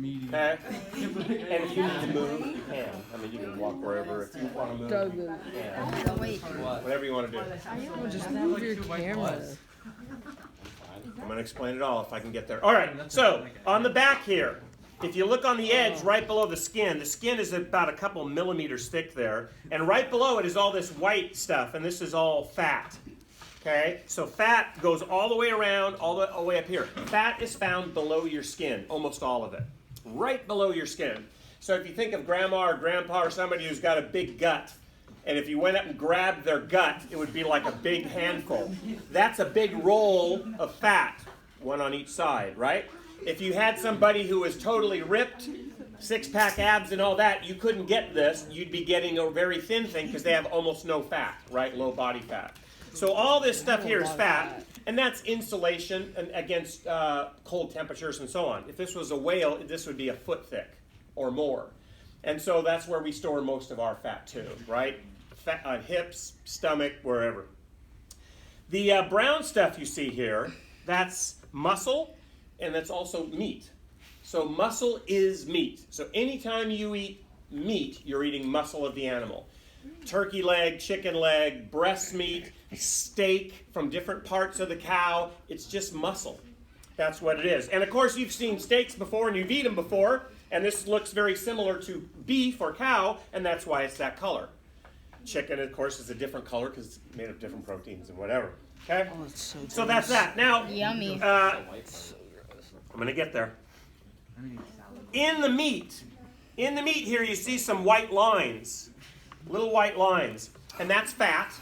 meeting. Okay? And if you need to move, you can. I mean, you can walk wherever. If you want to move, you can. Wait. Whatever you want to do. Just move your camera. I'm going to explain it all if I can get there. All right, so on the back here, if you look on the edge right below the skin is about a couple millimeters thick there. And right below it is all this white stuff, and this is all fat. Okay, so fat goes all the way around, all the way up here. Fat is found below your skin, almost all of it. Right below your skin. So if you think of grandma or grandpa or somebody who's got a big gut, and if you went up and grabbed their gut, it would be like a big handful. That's a big roll of fat, one on each side, right? If you had somebody who was totally ripped, six-pack abs and all that, you couldn't get this. You'd be getting a very thin thing because they have almost no fat, right? Low body fat. So all this stuff here is fat, and that's insulation against cold temperatures and so on. If this was a whale, this would be a foot thick or more. And so that's where we store most of our fat too, right? Fat on hips, stomach, wherever. The brown stuff you see here, that's muscle, and that's also meat. So muscle is meat. So anytime you eat meat, you're eating muscle of the animal. Turkey leg, chicken leg, breast meat, steak from different parts of the cow. It's just muscle. That's what it is. And of course, you've seen steaks before and you've eaten them before. And this looks very similar to beef or cow, and that's why it's that color. Chicken, of course, is a different color because it's made of different proteins and whatever. Okay? Oh, it's so So that's that. Now, yummy. I'm going to get there. In the meat here, you see some white lines. Little white lines, and that's fat.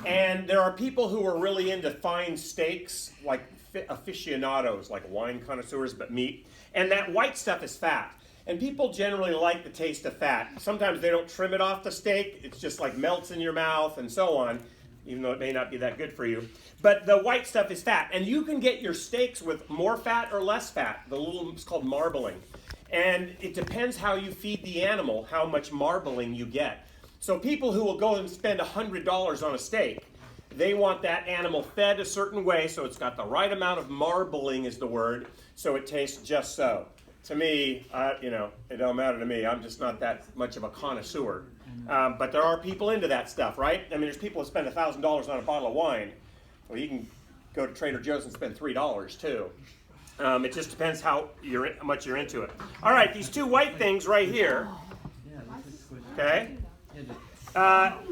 And there are people who are really into fine steaks, like aficionados, like wine connoisseurs, but meat. And that white stuff is fat. And people generally like the taste of fat. Sometimes they don't trim it off the steak. It's just like melts in your mouth and so on, even though it may not be that good for you. But the white stuff is fat. And you can get your steaks with more fat or less fat. It's called marbling. And it depends how you feed the animal, how much marbling you get. So people who will go and spend $100 on a steak, they want that animal fed a certain way so it's got the right amount of marbling is the word, so it tastes just so. To me, it don't matter to me. I'm just not that much of a connoisseur. But there are people into that stuff, right? I mean, there's people who spend $1,000 on a bottle of wine. Well, you can go to Trader Joe's and spend $3 too. It just depends how much you're into it. All right, these two white things right here. Okay.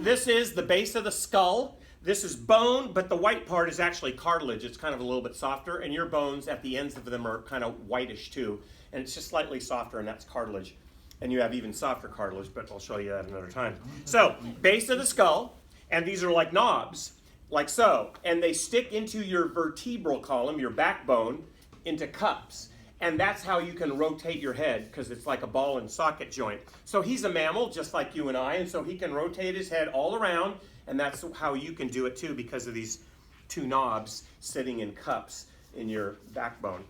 This is the base of the skull. This is bone, but the white part is actually cartilage. It's kind of a little bit softer, and your bones at the ends of them are kind of whitish too. And it's just slightly softer, and that's cartilage. And you have even softer cartilage, but I'll show you that another time. So, base of the skull, and these are like knobs, like so. And they stick into your vertebral column, your backbone, into cups. And that's how you can rotate your head, because it's like a ball and socket joint. So he's a mammal, just like you and I, and so he can rotate his head all around, and that's how you can do it too, because of these two knobs sitting in cups in your backbone.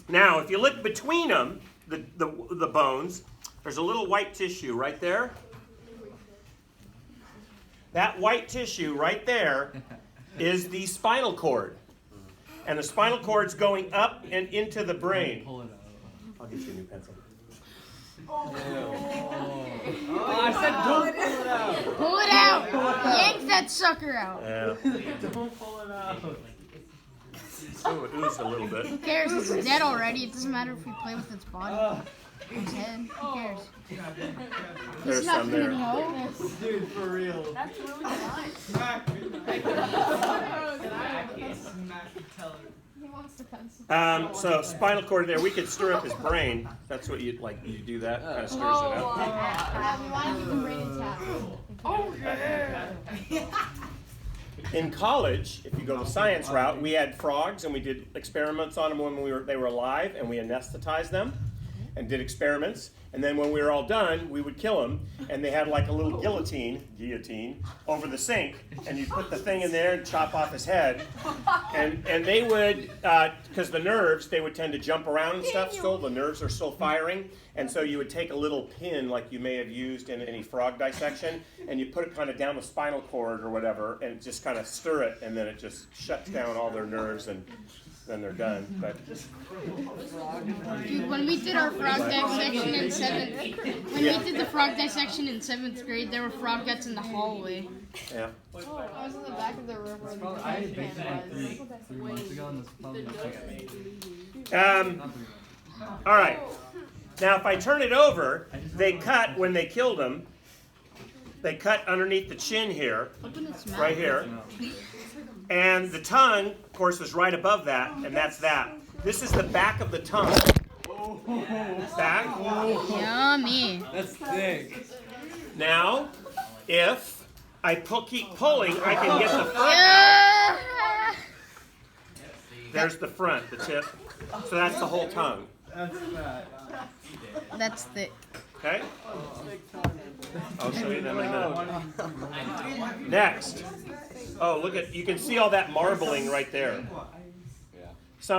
Now, if you look between them, the bones, there's a little white tissue right there. That white tissue right there is the spinal cord. And the spinal cord's going up and into the brain. I'll get you a new pencil. Oh, I said don't pull it out. Pull it out. Yank that sucker out. Yeah. Don't pull it out. Oh, it oozed a little bit. Who cares? It's dead already. It doesn't matter if we play with its body. Its head. Who cares? There's He's not some gonna there. know. Dude, for real. That's really nice. Smack me. Smack the teller. He wants the pencil. So spinal cord there, we could stir up his brain. That's what you like. You do that, kind of stirs it up. We want to do the brain tap. Oh, yeah. In college, if you go the science route, we had frogs and we did experiments on them when they were alive, and we anesthetized them and did experiments. And then when we were all done, we would kill them, and they had like a little guillotine over the sink, and you put the thing in there and chop off his head. And they would, because the nerves, they would tend to jump around and stuff still. The nerves are still firing. And so you would take a little pin like you may have used in any frog dissection, and you put it kind of down the spinal cord or whatever, and just kind of stir it, and then it just shuts down all their nerves, and then they're done. But Dude, when we did our frog dissection in the frog dissection in 7th grade, there were frog guts in the hallway. yeah. I was in the back of the room where the I trash baked can like was. 3 months ago, and this probably All right. Now, if I turn it over, they cut when they killed him. They cut underneath the chin here, Open its mouth. right here. And the tongue, of course, was right above that, and that's that. This is the back of the tongue. Back. Yummy. That's thick. Now, if I keep pulling, I can get the front out. Yeah. There's the front, the tip. So that's the whole tongue. That's fat. That's thick. Okay? I'll show you them in a minute. Next. Oh, look at, you can see all that marbling right there.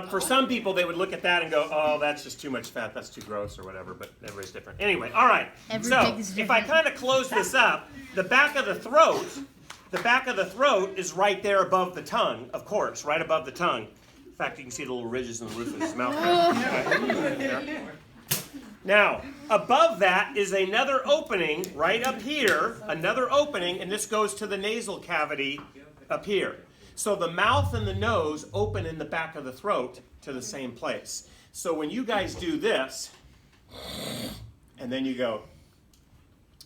For some people, they would look at that and go, oh, that's just too much fat, that's too gross or whatever, but everybody's different. Anyway, all right. Every So, pig is if I different. kind of close this up, the back of the throat is right there above the tongue, of course, right above the tongue. In fact, you can see the little ridges in the roof of his mouth. There. Now, above that is another opening right up here, another opening, and this goes to the nasal cavity up here. So the mouth and the nose open in the back of the throat to the same place. So when you guys do this, and then you go,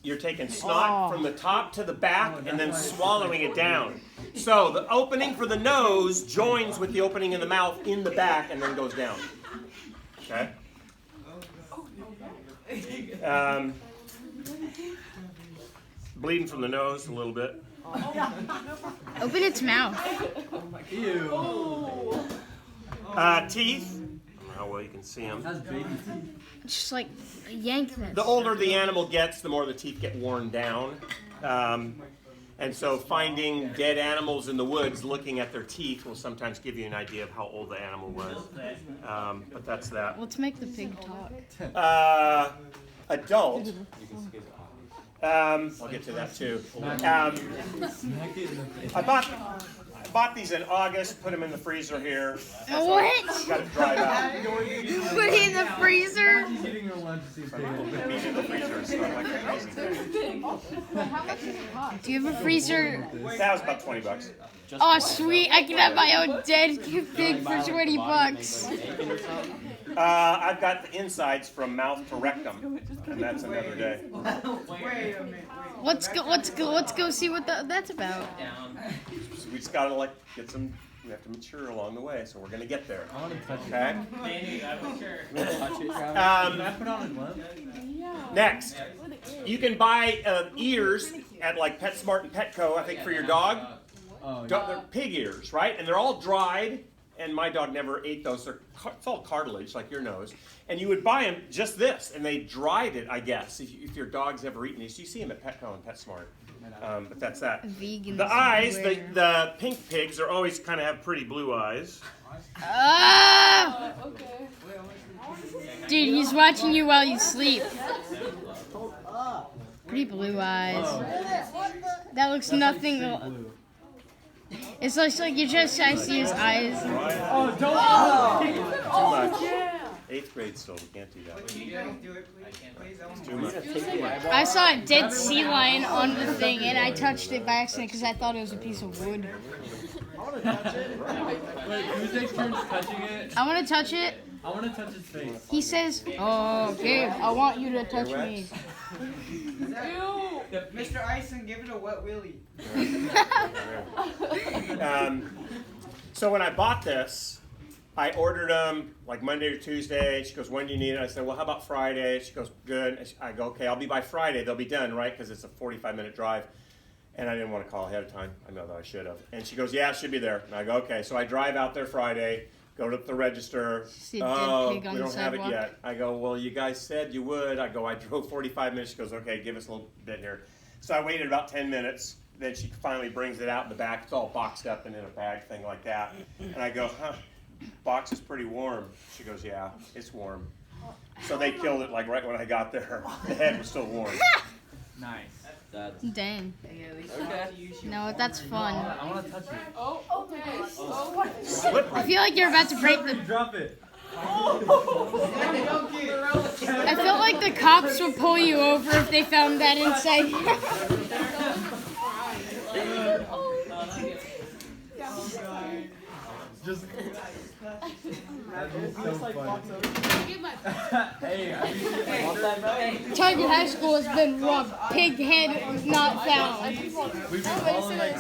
you're taking snot from the top to the back and then swallowing it down. So the opening for the nose joins with the opening in the mouth in the back and then goes down. Okay? Bleeding from the nose a little bit. Open its mouth. Ew. Teeth. How well you can see them. That's baby teeth. Just like yank this. The older the animal gets, the more the teeth get worn down. And so finding dead animals in the woods, looking at their teeth will sometimes give you an idea of how old the animal was. But that's that. Let's make the pig talk. Adult. I'll get to that too. I bought these in August, put them in the freezer here. What? Got it dried out. Put it in the freezer? She's eating her lunch. She's Meat in the freezer, so I'm like crazy. How much does it cost? Do you have a freezer? That was about $20. Oh, sweet. I can have my own dead pig for $20. I've got the insides from mouth to rectum, and that's another day. Wait a minute. Let's go see what that's about. So we just gotta get some. We have to mature along the way, so we're gonna get there. I want to touch it. Okay. Touch it, Travis. Can I put on a glove? Next, you can buy ears at like PetSmart and Petco. I think for your dog. Oh, They're pig ears, right? And they're all dried. And my dog never ate those. It's all cartilage, like your nose. And you would buy them just this, and they dried it, I guess, if your dog's ever eaten these. You see them at Petco and PetSmart. But that's that. Vegans The eyes, everywhere. the pink pigs are always kind of have pretty blue eyes. Ah! Okay. Dude, he's watching you while you sleep. Pretty blue eyes. That looks nothing. Blue. It's like you're just trying to see his eyes. Oh, don't. Too much. 8th grade still, we can't do that. It's too much. I saw a dead sea lion on the thing, and I touched it by accident because I thought it was a piece of wood. Wait, who takes turns touching it? I want to touch it. I want to touch his face. He says, "Oh, Gabe, I want you to touch me." Mr. Ison, give it a wet willy. So when I bought this, I ordered them like Monday or Tuesday. She goes, when do you need it? I said, well, how about Friday? She goes, good. I go, okay, I'll be by Friday. They'll be done, right? Because it's a 45-minute drive. And I didn't want to call ahead of time. I know that I should have. And she goes, yeah, it should be there. And I go, okay. So I drive out there Friday, go to the register. See a dead Oh, pig on we the don't have it sidewalk. yet. I go, well, you guys said you would. I go, I drove 45 minutes. She goes, okay, give us a little bit here. So I waited about 10 minutes. Then she finally brings it out in the back. It's all boxed up and in a bag thing like that. And I go, box is pretty warm. She goes, yeah, it's warm. So they killed it like right when I got there. The head was still warm. Nice. Dang. Okay. No, that's fun. I want to touch it. Oh, okay. Oh, what? I feel like you're about to break the. Drop it. I felt like the cops would pull you over if they found that inside. Just. That'd be so funny. Hey, Target High School has been robbed. Pig head not found. we've been all like